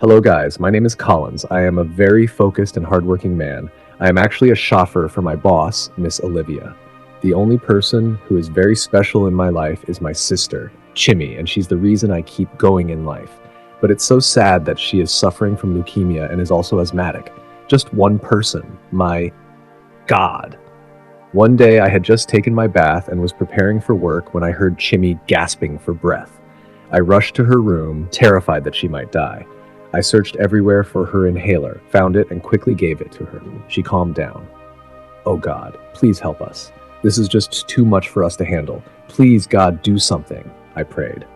Hello guys, my name is Collins. I am a very focused and hardworking man. I am actually a chauffeur for my boss, Miss Olivia. The only person who is very special in my life is my sister, Chimmy, and she's the reason I keep going in life. But it's so sad that she is suffering from leukemia and is also asthmatic. Just one person, my God. One day I had just taken my bath and was preparing for work when I heard Chimmy gasping for breath. I rushed to her room, terrified that she might die. I searched everywhere for her inhaler, found it, and quickly gave it to her. She calmed down. Oh God, please help us. This is just too much for us to handle. Please, God, do something, I prayed.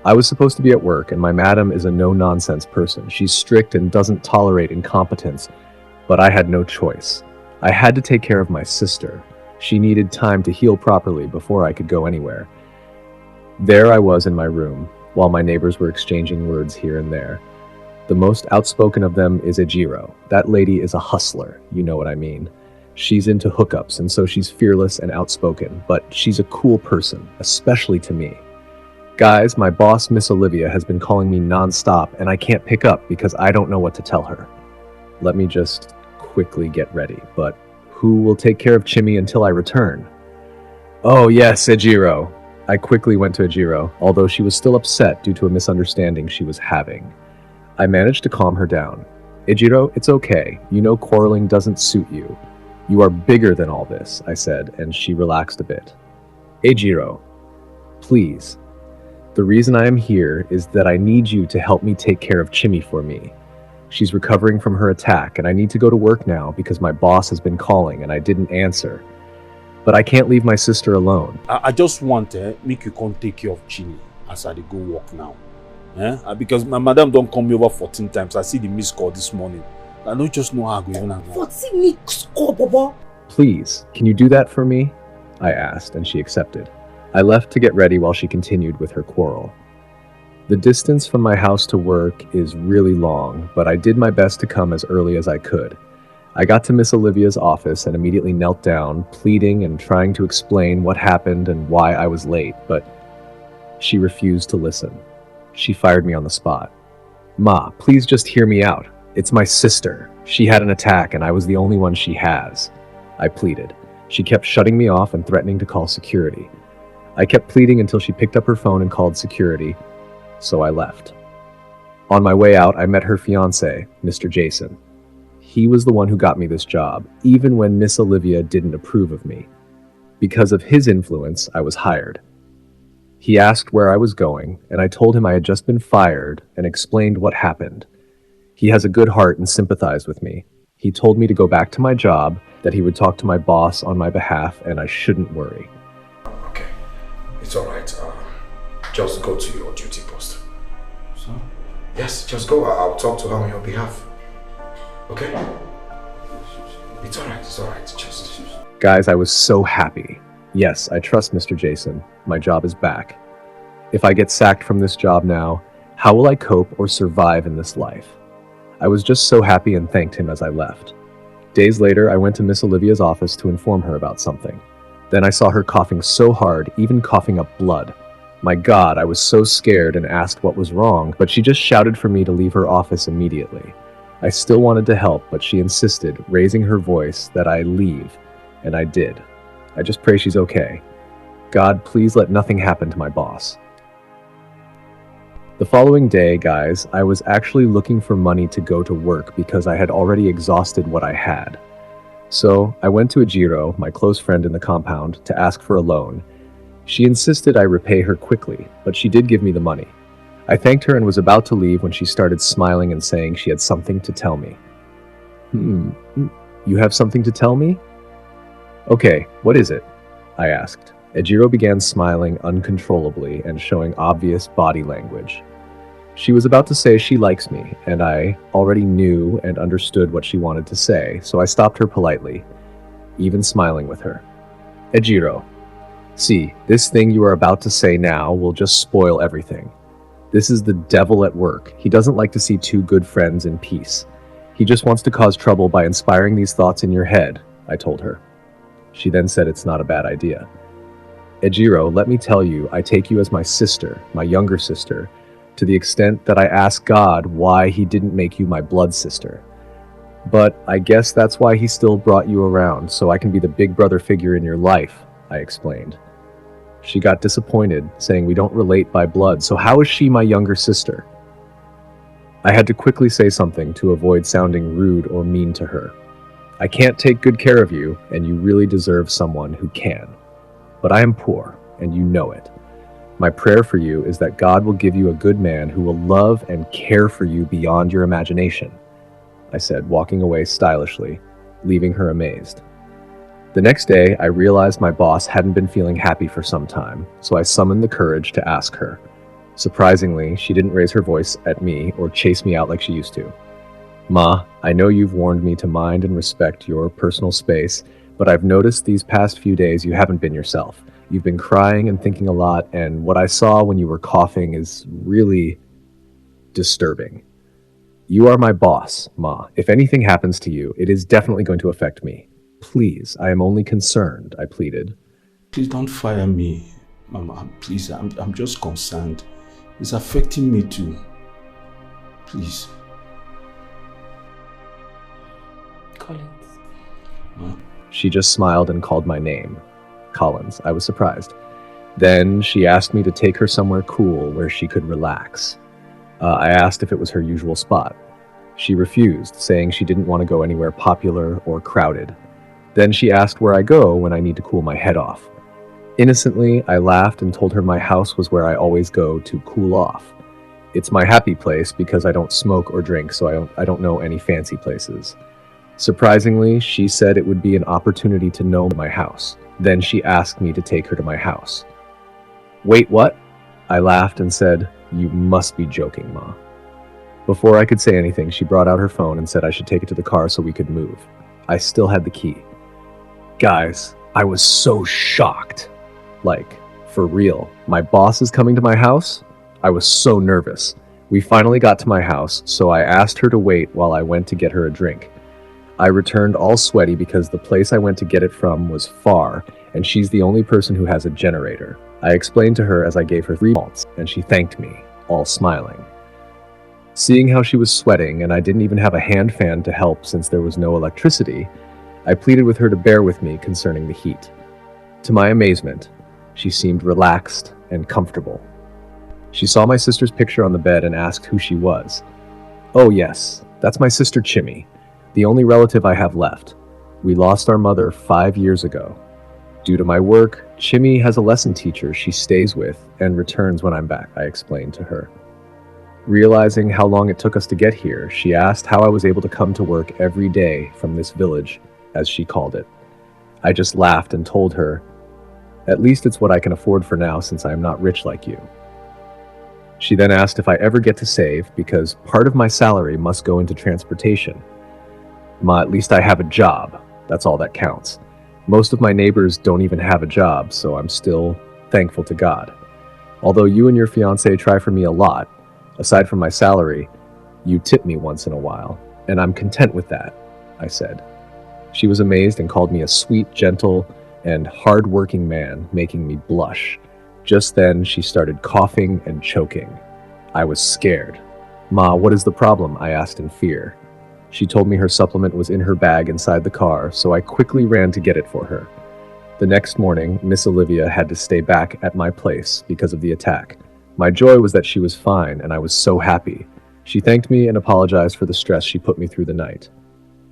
I was supposed to be at work, and my madam is a no-nonsense person. She's strict and doesn't tolerate incompetence, but I had no choice. I had to take care of my sister. She needed time to heal properly before I could go anywhere. There I was in my room, while my neighbors were exchanging words here and there. The most outspoken of them is Ejiro. That lady is a hustler, you know what I mean. She's into hookups, and so she's fearless and outspoken, but she's a cool person, especially to me. Guys, my boss, Miss Olivia, has been calling me non-stop, and I can't pick up because I don't know what to tell her. Let me just quickly get ready, but who will take care of Chimmy until I return? Oh yes, Ejiro. I quickly went to Ejiro, although she was still upset due to a misunderstanding she was having. I managed to calm her down. Ejiro, it's okay. You know quarreling doesn't suit you. You are bigger than all this, I said, and she relaxed a bit. Ejiro, please. The reason I am here is that I need you to help me take care of Chimmy for me. She's recovering from her attack, and I need to go to work now because my boss has been calling and I didn't answer. But I can't leave my sister alone. I just want make you come take care of Chini as I dey go work now. Because my madam don't call me over 14 times. I see the missed call this morning. I don't just know how I go even now. 14 missed call, Baba. Please, can you do that for me? I asked, and she accepted. I left to get ready while she continued with her quarrel. The distance from my house to work is really long, but I did my best to come as early as I could. I got to Miss Olivia's office and immediately knelt down, pleading and trying to explain what happened and why I was late, but she refused to listen. She fired me on the spot. Ma, please just hear me out. It's my sister. She had an attack and I was the only one she has. I pleaded. She kept shutting me off and threatening to call security. I kept pleading until she picked up her phone and called security, so I left. On my way out, I met her fiancé, Mr. Jason. He was the one who got me this job, even when Miss Olivia didn't approve of me. Because of his influence, I was hired. He asked where I was going, and I told him I had just been fired and explained what happened. He has a good heart and sympathized with me. He told me to go back to my job, that he would talk to my boss on my behalf, and I shouldn't worry. Okay, it's alright. Just go to your duty post. So? Yes, just go. I'll talk to her on your behalf. Okay? It's alright, just... Guys, I was so happy. Yes, I trust Mr. Jason. My job is back. If I get sacked from this job now, how will I cope or survive in this life? I was just so happy and thanked him as I left. Days later, I went to Miss Olivia's office to inform her about something. Then I saw her coughing so hard, even coughing up blood. My God, I was so scared and asked what was wrong, but she just shouted for me to leave her office immediately. I still wanted to help, but she insisted, raising her voice, that I leave, and I did. I just pray she's okay. God, please let nothing happen to my boss. The following day, guys, I was actually looking for money to go to work because I had already exhausted what I had. So I went to Ejiro, my close friend in the compound, to ask for a loan. She insisted I repay her quickly, but she did give me the money. I thanked her and was about to leave when she started smiling and saying she had something to tell me. You have something to tell me? Okay, what is it? I asked. Ejiro began smiling uncontrollably and showing obvious body language. She was about to say she likes me, and I already knew and understood what she wanted to say, so I stopped her politely, even smiling with her. Ejiro, see, this thing you are about to say now will just spoil everything. This is the devil at work. He doesn't like to see two good friends in peace. He just wants to cause trouble by inspiring these thoughts in your head, I told her. She then said it's not a bad idea. Ejiro, let me tell you, I take you as my sister, my younger sister, to the extent that I asked God why he didn't make you my blood sister. But I guess that's why he still brought you around, so I can be the big brother figure in your life, I explained. She got disappointed, saying we don't relate by blood, so how is she my younger sister? I had to quickly say something to avoid sounding rude or mean to her. I can't take good care of you, and you really deserve someone who can. But I am poor, and you know it. My prayer for you is that God will give you a good man who will love and care for you beyond your imagination, I said, walking away stylishly, leaving her amazed. The next day, I realized my boss hadn't been feeling happy for some time, so I summoned the courage to ask her. Surprisingly, she didn't raise her voice at me or chase me out like she used to. Ma, I know you've warned me to mind and respect your personal space, but I've noticed these past few days you haven't been yourself. You've been crying and thinking a lot, and what I saw when you were coughing is really disturbing. You are my boss, Ma. If anything happens to you, it is definitely going to affect me. Please, I am only concerned, I pleaded. Please don't fire me, Mama. Please, I'm just concerned. It's affecting me too. Please. Collins. Huh? She just smiled and called my name. Collins. I was surprised. Then she asked me to take her somewhere cool where she could relax. I asked if it was her usual spot. She refused, saying she didn't want to go anywhere popular or crowded. Then she asked where I go when I need to cool my head off. Innocently, I laughed and told her my house was where I always go to cool off. It's my happy place because I don't smoke or drink, so I don't know any fancy places. Surprisingly, she said it would be an opportunity to know my house. Then she asked me to take her to my house. Wait, what? I laughed and said, you must be joking, Ma. Before I could say anything, she brought out her phone and said I should take it to the car so we could move. I still had the key. Guys, I was so shocked. Like, for real, my boss is coming to my house? I was so nervous. We finally got to my house, so I asked her to wait while I went to get her a drink. I returned all sweaty because the place I went to get it from was far, and she's the only person who has a generator. I explained to her as I gave her 3 malts, and she thanked me, all smiling. Seeing how she was sweating and I didn't even have a hand fan to help since there was no electricity, I pleaded with her to bear with me concerning the heat. To my amazement, she seemed relaxed and comfortable. She saw my sister's picture on the bed and asked who she was. Oh yes, that's my sister Chimmy, the only relative I have left. We lost our mother 5 years ago. Due to my work, Chimmy has a lesson teacher she stays with and returns when I'm back, I explained to her. Realizing how long it took us to get here, she asked how I was able to come to work every day from this village, as she called it. I just laughed and told her, at least it's what I can afford for now since I am not rich like you. She then asked if I ever get to save because part of my salary must go into transportation. Ma, at least I have a job. That's all that counts. Most of my neighbors don't even have a job, so I'm still thankful to God. Although you and your fiancé try for me a lot, aside from my salary, you tip me once in a while, and I'm content with that, I said. She was amazed and called me a sweet, gentle, and hard-working man, making me blush. Just then, she started coughing and choking. I was scared. Ma, what is the problem? I asked in fear. She told me her supplement was in her bag inside the car, so I quickly ran to get it for her. The next morning, Miss Olivia had to stay back at my place because of the attack. My joy was that she was fine, and I was so happy. She thanked me and apologized for the stress she put me through the night.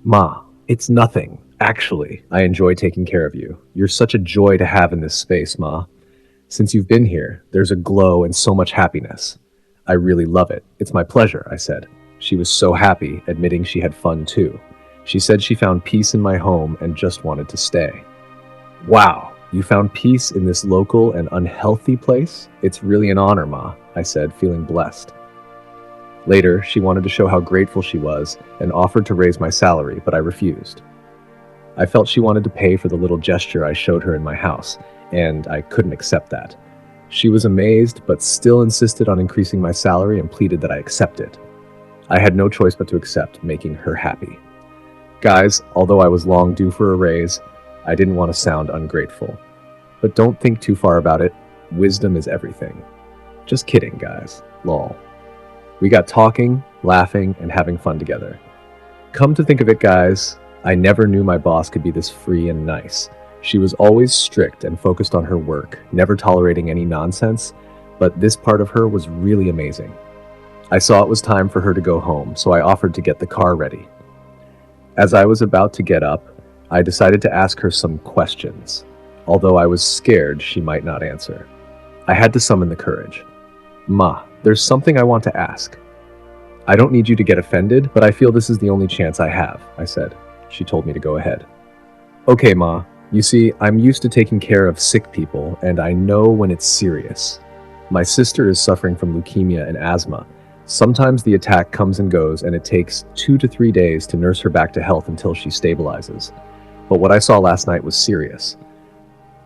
Ma, it's nothing. Actually, I enjoy taking care of you. You're such a joy to have in this space, Ma. Since you've been here, there's a glow and so much happiness. I really love it. It's my pleasure, I said. She was so happy, admitting she had fun too. She said she found peace in my home and just wanted to stay. Wow, you found peace in this local and unhealthy place? It's really an honor, Ma, I said, feeling blessed. Later, she wanted to show how grateful she was and offered to raise my salary, but I refused. I felt she wanted to pay for the little gesture I showed her in my house, and I couldn't accept that. She was amazed, but still insisted on increasing my salary and pleaded that I accept it. I had no choice but to accept, making her happy. Guys, although I was long due for a raise, I didn't want to sound ungrateful. But don't think too far about it. Wisdom is everything. Just kidding, guys. Lol. We got talking, laughing, and having fun together. Come to think of it, guys, I never knew my boss could be this free and nice. She was always strict and focused on her work, never tolerating any nonsense, but this part of her was really amazing. I saw it was time for her to go home, so I offered to get the car ready. As I was about to get up, I decided to ask her some questions, although I was scared she might not answer. I had to summon the courage. Ma, there's something I want to ask. I don't need you to get offended, but I feel this is the only chance I have, I said. She told me to go ahead. Okay, Ma. You see, I'm used to taking care of sick people, and I know when it's serious. My sister is suffering from leukemia and asthma. Sometimes the attack comes and goes, and it takes 2 to 3 days to nurse her back to health until she stabilizes. But what I saw last night was serious.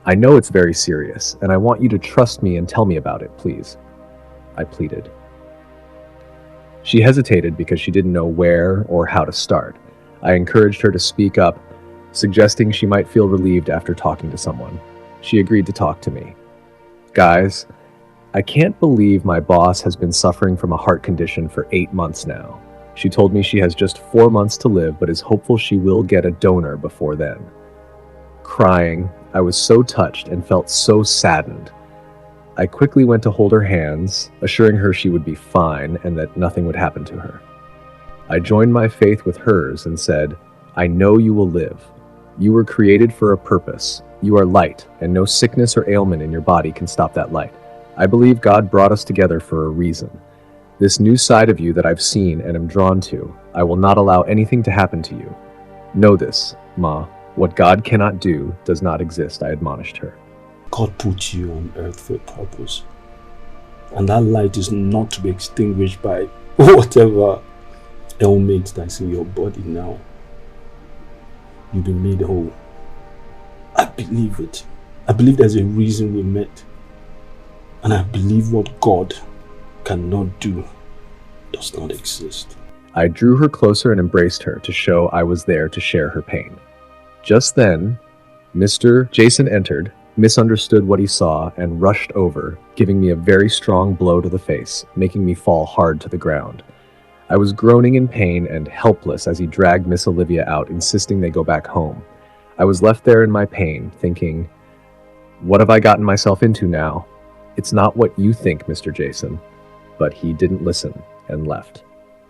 I know it's very serious, and I want you to trust me and tell me about it, please. I pleaded. She hesitated because she didn't know where or how to start. I encouraged her to speak up, suggesting she might feel relieved after talking to someone. She agreed to talk to me. Guys, I can't believe my boss has been suffering from a heart condition for 8 months now. She told me she has just 4 months to live, but is hopeful she will get a donor before then. Crying, I was so touched and felt so saddened. I quickly went to hold her hands, assuring her she would be fine and that nothing would happen to her. I joined my faith with hers and said, I know you will live. You were created for a purpose. You are light, and no sickness or ailment in your body can stop that light. I believe God brought us together for a reason. This new side of you that I've seen and am drawn to, I will not allow anything to happen to you. Know this, Ma. What God cannot do does not exist, I admonished her. God put you on earth for a purpose. And that light is not to be extinguished by whatever ailment that's in your body now. You've been made whole. I believe it. I believe there's a reason we met. And I believe what God cannot do does not exist. I drew her closer and embraced her to show I was there to share her pain. Just then, Mr. Jason entered, misunderstood what he saw, and rushed over, giving me a very strong blow to the face, making me fall hard to the ground. I was groaning in pain and helpless as he dragged Miss Olivia out, insisting they go back home. I was left there in my pain, thinking, what have I gotten myself into now? It's not what you think, Mr. Jason. But he didn't listen and left.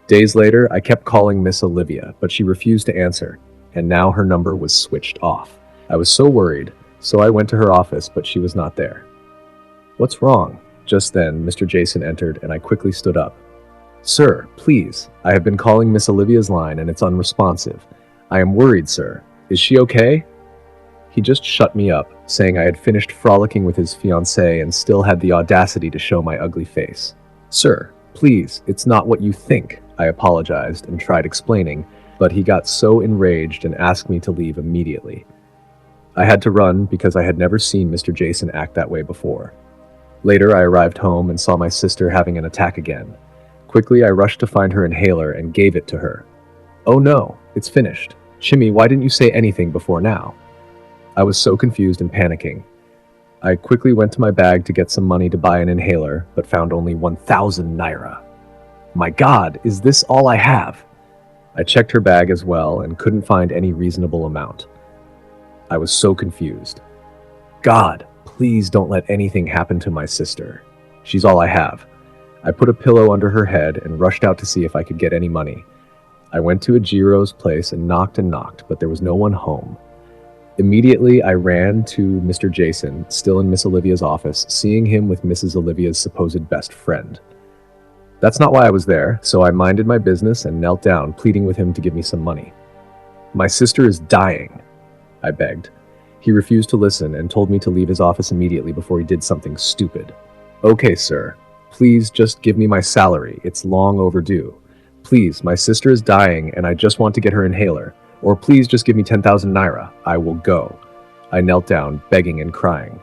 Days later, I kept calling Miss Olivia, but she refused to answer, and now her number was switched off. I was so worried, so I went to her office, but she was not there. What's wrong? Just then, Mr. Jason entered, and I quickly stood up. Sir, please, I have been calling Miss Olivia's line, and it's unresponsive. I am worried, sir. Is she okay? He just shut me up, saying I had finished frolicking with his fiancée and still had the audacity to show my ugly face. Sir, please, it's not what you think, I apologized and tried explaining, but he got so enraged and asked me to leave immediately. I had to run because I had never seen Mr. Jason act that way before. Later, I arrived home and saw my sister having an attack again. Quickly, I rushed to find her inhaler and gave it to her. Oh no, it's finished. Chimmy, why didn't you say anything before now? I was so confused and panicking. I quickly went to my bag to get some money to buy an inhaler, but found only 1,000 naira. My God, is this all I have? I checked her bag as well and couldn't find any reasonable amount. I was so confused. God, please don't let anything happen to my sister. She's all I have. I put a pillow under her head and rushed out to see if I could get any money. I went to a Jiro's place and knocked, but there was no one home. Immediately, I ran to Mr. Jason, still in Miss Olivia's office, seeing him with Mrs. Olivia's supposed best friend. That's not why I was there, so I minded my business and knelt down, pleading with him to give me some money. My sister is dying, I begged. He refused to listen and told me to leave his office immediately before he did something stupid. Okay, sir. Please just give me my salary. It's long overdue. Please, my sister is dying and I just want to get her inhaler. Or please just give me 10,000 naira. I will go. I knelt down, begging and crying.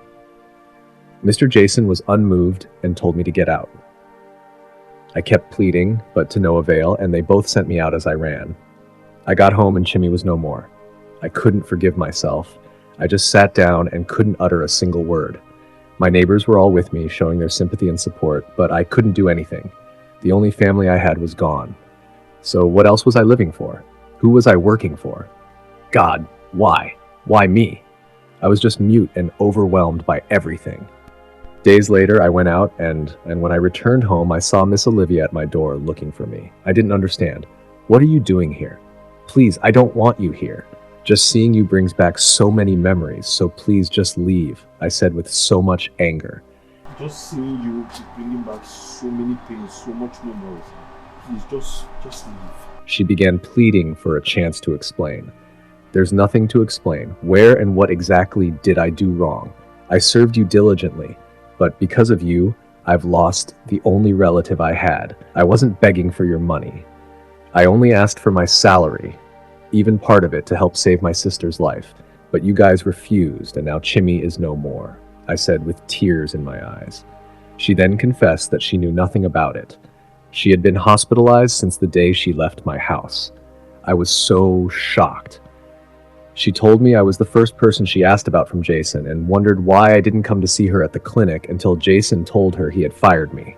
Mr. Jason was unmoved and told me to get out. I kept pleading, but to no avail, and they both sent me out as I ran. I got home and Chimmy was no more. I couldn't forgive myself. I just sat down and couldn't utter a single word. My neighbors were all with me, showing their sympathy and support, but I couldn't do anything. The only family I had was gone. So what else was I living for? Who was I working for? God, why? Why me? I was just mute and overwhelmed by everything. Days later, I went out, and when I returned home, I saw Miss Olivia at my door looking for me. I didn't understand. What are you doing here? Please, I don't want you here. Just seeing you brings back so many memories, so please just leave, I said with so much anger. Just seeing you is bringing back so many things, so much memories. Please, just leave. She began pleading for a chance to explain. There's nothing to explain. Where and what exactly did I do wrong? I served you diligently, but because of you, I've lost the only relative I had. I wasn't begging for your money. I only asked for my salary, even part of it to help save my sister's life. But you guys refused, and now Chimmy is no more, I said with tears in my eyes. She then confessed that she knew nothing about it. She had been hospitalized since the day she left my house. I was so shocked. She told me I was the first person she asked about from Jason and wondered why I didn't come to see her at the clinic until Jason told her he had fired me.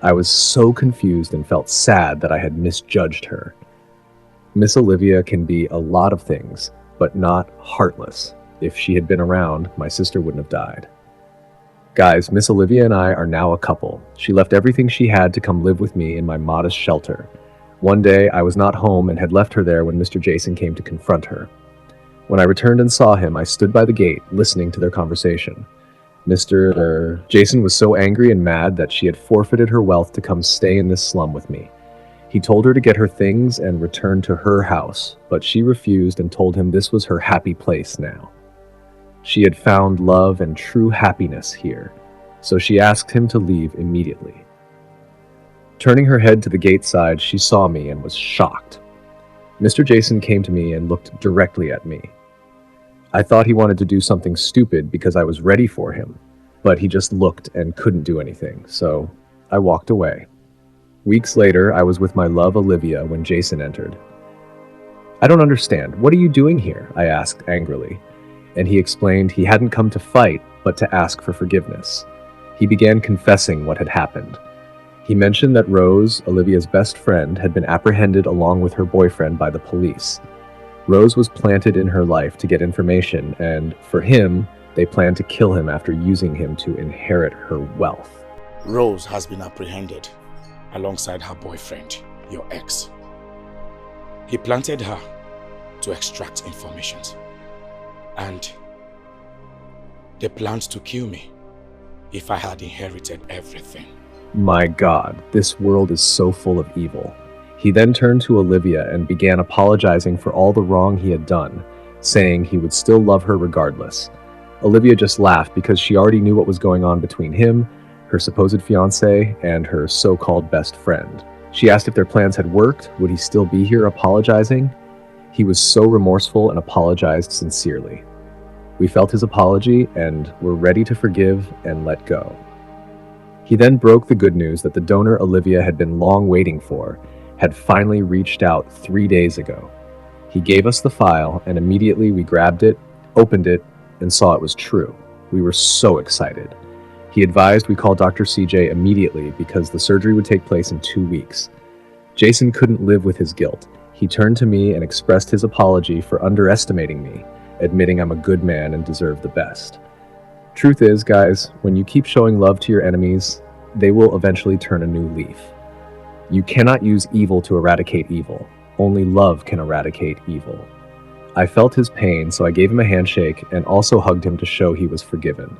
I was so confused and felt sad that I had misjudged her. Miss Olivia can be a lot of things, but not heartless. If she had been around, my sister wouldn't have died. Guys, Miss Olivia and I are now a couple. She left everything she had to come live with me in my modest shelter. One day, I was not home and had left her there when Mr. Jason came to confront her. When I returned and saw him, I stood by the gate, listening to their conversation. Mr. Jason was so angry and mad that she had forfeited her wealth to come stay in this slum with me. He told her to get her things and return to her house, but she refused and told him this was her happy place now. She had found love and true happiness here, so she asked him to leave immediately. Turning her head to the gate side, she saw me and was shocked. Mr. Jason came to me and looked directly at me. I thought he wanted to do something stupid because I was ready for him, but he just looked and couldn't do anything, so I walked away. Weeks later, I was with my love Olivia when Jason entered. I don't understand. What are you doing here? I asked angrily, and he explained he hadn't come to fight, but to ask for forgiveness. He began confessing what had happened. He mentioned that Rose, Olivia's best friend, had been apprehended along with her boyfriend by the police. Rose was planted in her life to get information, and for him, they planned to kill him after using him to inherit her wealth. Rose has been apprehended alongside her boyfriend, your ex. He planted her to extract information, and they planned to kill me if I had inherited everything. My God, this world is so full of evil. He then turned to Olivia and began apologizing for all the wrong he had done, saying he would still love her regardless. Olivia just laughed because she already knew what was going on between him, her supposed fiancé, and her so-called best friend. She asked if their plans had worked, would he still be here apologizing? He was so remorseful and apologized sincerely. We felt his apology and were ready to forgive and let go. He then broke the good news that the donor Olivia had been long waiting for had finally reached out 3 days ago. He gave us the file, and immediately we grabbed it, opened it, and saw it was true. We were so excited. He advised we call Dr. CJ immediately because the surgery would take place in 2 weeks. Jason couldn't live with his guilt. He turned to me and expressed his apology for underestimating me, admitting I'm a good man and deserve the best. Truth is, guys, when you keep showing love to your enemies, they will eventually turn a new leaf. You cannot use evil to eradicate evil. Only love can eradicate evil. I felt his pain, so I gave him a handshake and also hugged him to show he was forgiven.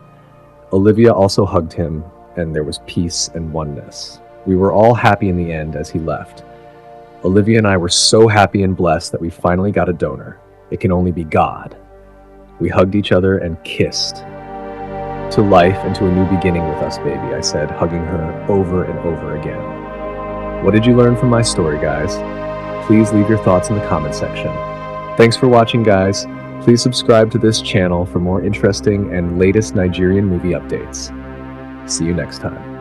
Olivia also hugged him, and there was peace and oneness. We were all happy in the end as he left. Olivia and I were so happy and blessed that we finally got a donor. It can only be God. We hugged each other and kissed. To life and to a new beginning with us, baby, I said, hugging her over and over again. What did you learn from my story, guys? Please leave your thoughts in the comment section. Thanks for watching, guys. Please subscribe to this channel for more interesting and latest Nigerian movie updates. See you next time.